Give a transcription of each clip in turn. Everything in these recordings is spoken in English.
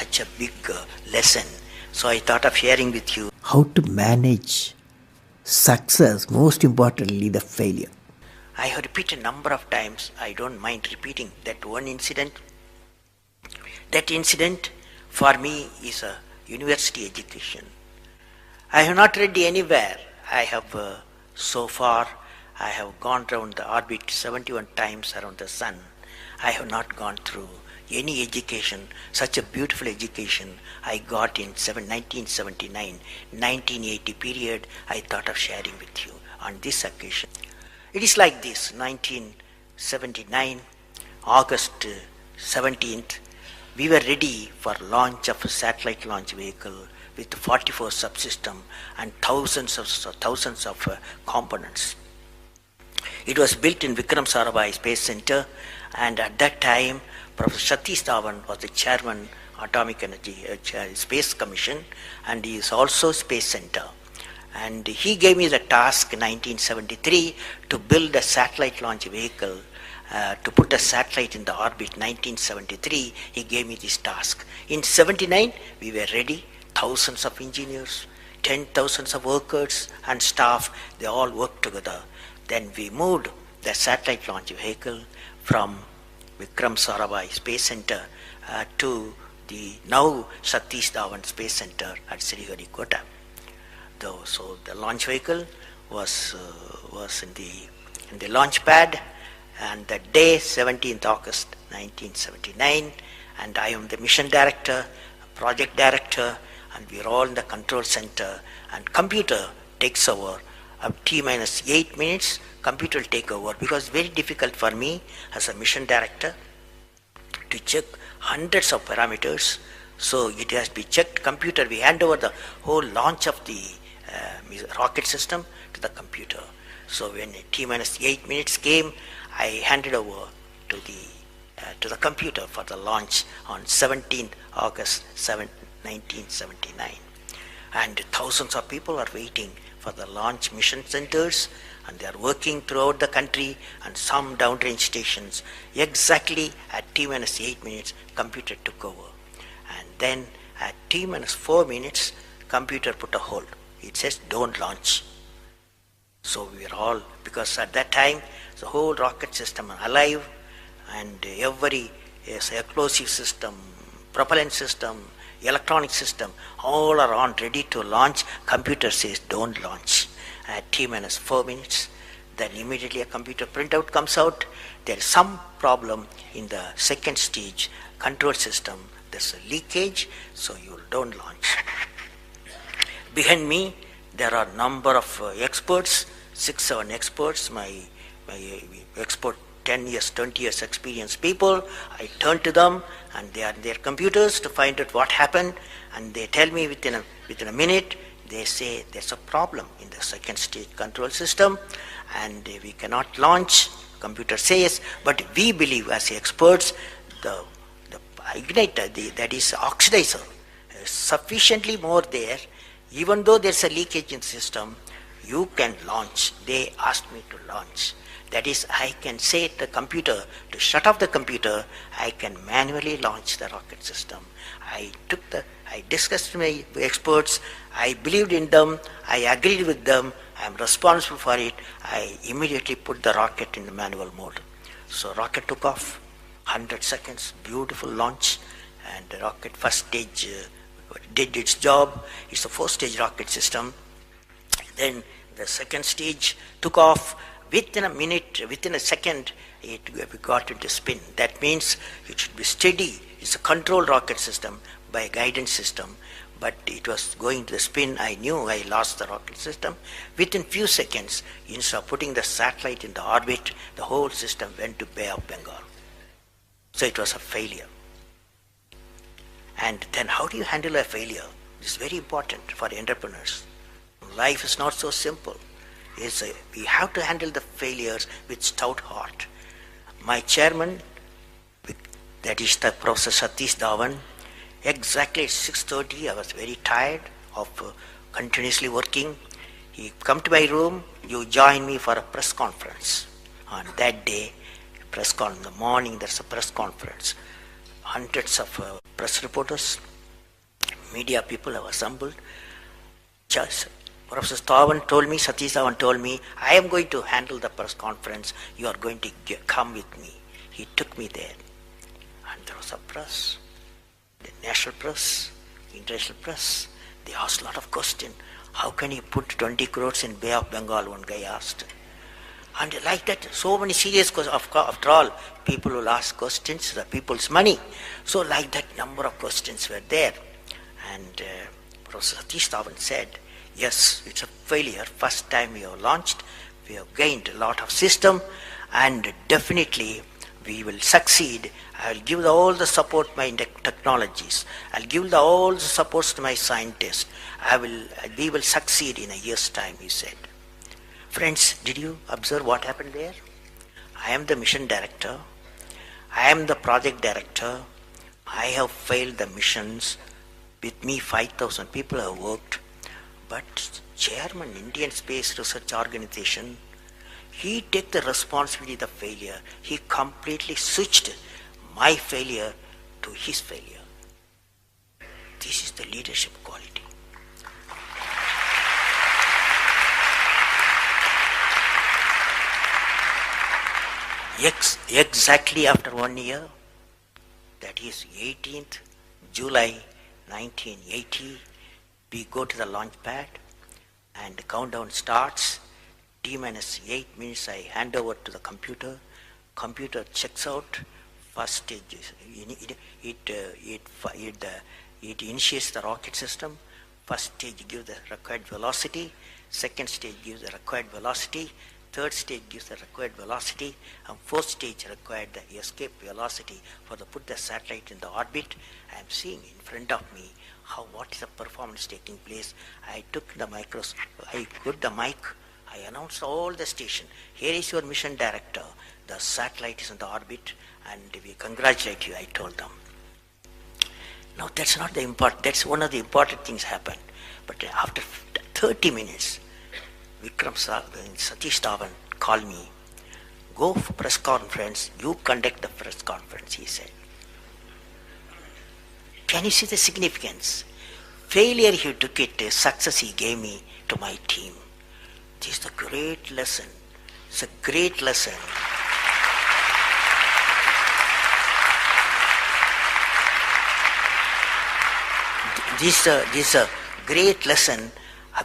such a big lesson. So I thought of sharing with you. How to manage success, most importantly, the failure. I have repeated a number of times. I don't mind repeating that one incident. That incident for me is a university education. I have not read anywhere. I have so far I have gone around the orbit 71 times around the sun. I have not gone through any education, such a beautiful education I got in 1979, 1980 period. I thought of sharing with you on this occasion. It is like this: 1979, August 17th, we were ready for launch of a satellite launch vehicle with 44 subsystem and thousands of components. It was built in Vikram Sarabhai Space Center, and at that time, Professor Satish Dhawan was the chairman Atomic Energy Space Commission, and he is also Space Center. And he gave me the task in 1973 to build a satellite launch vehicle, to put a satellite in the orbit. 1973, he gave me this task. In 79, we were ready. Thousands of engineers, 10,000 of workers and staff, they all worked together. Then we moved the satellite launch vehicle from Vikram Sarabhai Space Center to the now Satish Dhawan Space Center at Sriharikota. So the launch vehicle was in the launch pad, and the day 17th August 1979, and I am the mission director, project director, and we are all in the control center, and computer takes over. T minus 8 minutes, computer will take over, because it's very difficult for me as a mission director to check hundreds of parameters. So it has to be checked. Computer, we hand over the whole launch of the rocket system to the computer. So when T minus 8 minutes came, I handed over to the computer for the launch on 17th August 1979. And thousands of people are waiting for the launch mission centers, and they are working throughout the country and some downrange stations. Exactly at T minus 8 minutes, computer took over. And then at T minus 4 minutes, computer put a hold. It says don't launch. So we are all, because at that time the whole rocket system are alive, and every explosive system, propellant system, electronic system, all are on ready to launch. Computer says don't launch. At T minus 4 minutes, then immediately a computer printout comes out. There is some problem in the second stage control system. There's a leakage, so you don't launch. Behind me, there are number of experts, 6-7 experts, my expert 10 years, 20 years experienced people. I turn to them, and they are in their computers to find out what happened, and they tell me within a minute. They say there's a problem in the second stage control system and we cannot launch. Computer says, but we believe as experts the igniter, that is oxidizer, is sufficiently more there. Even though there's a leakage in the system, you can launch. They asked me to launch. That is, I can say to the computer to shut off the computer. I can manually launch the rocket system. I discussed with my experts. I believed in them. I agreed with them. I am responsible for it. I immediately put the rocket in the manual mode. So rocket took off, 100 seconds, beautiful launch, and the rocket first stage did its job. It's a 4-stage rocket system. Then the second stage took off. Within a minute, within a second, we got into spin. That means it should be steady. It's a controlled rocket system by a guidance system, but it was going to the spin. I knew I lost the rocket system. Within few seconds, instead of putting the satellite in the orbit, the whole system went to Bay of Bengal. So it was a failure. And then how do you handle a failure? It's very important for entrepreneurs. Life is not so simple. We have to handle the failures with stout heart. My chairman, that is the Professor Satish Dhawan, exactly at 6:30, I was very tired of continuously working. He come to my room, you join me for a press conference. On that day, in the morning, there's a press conference. Hundreds of press reporters, Media people have assembled. Just Professor Stavan told me, Satish Dhawan told me, I am going to handle the press conference. You are going to come with me. He took me there. And there was a press, the national press, international press. They asked a lot of questions. How can you put 20 crores in Bay of Bengal? One guy asked. And like that, so many serious questions. After all, people will ask questions, the people's money. So like that, number of questions were there. And Professor Satish Dhawan said, yes, it's a failure. First time we have launched, we have gained a lot of system, and definitely we will succeed. I will give all the support my technologies. I'll give all the supports to my scientists. We will succeed in a year's time, he said. Friends, did you observe what happened there? I am the mission director. I am the project director. I have failed the missions. With me, 5,000 people have worked. But chairman, Indian Space Research Organization, he took the responsibility of the failure. He completely switched my failure to his failure. This is the leadership quality. Exactly after 1 year, that is 18th July 1980, we go to the launch pad and the countdown starts. T-minus 8 minutes I hand over to the computer. Computer checks out. First stage is, it initiates the rocket system. First stage gives the required velocity. Second stage gives the required velocity. Third stage gives the required velocity, and fourth stage required the escape velocity for the put the satellite in the orbit. I am seeing in front of me what is the performance taking place. I took the I put the mic, I announced all the station. Here is your mission director. The satellite is in the orbit, and we congratulate you, I told them. Now that's not the important, that's one of the important things happened. But after 30 minutes, Satish Dhawan called me. Go for press conference, you conduct the press conference, he said. Can you see the significance? Failure he took it, success he gave me to my team. This is a great lesson. It's a great lesson. This is a great lesson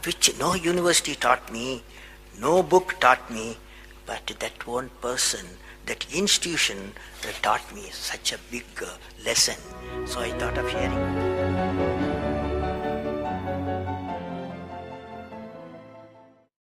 which no university taught me, no book taught me, but that one person, that institution that taught me such a big lesson. So I thought of sharing.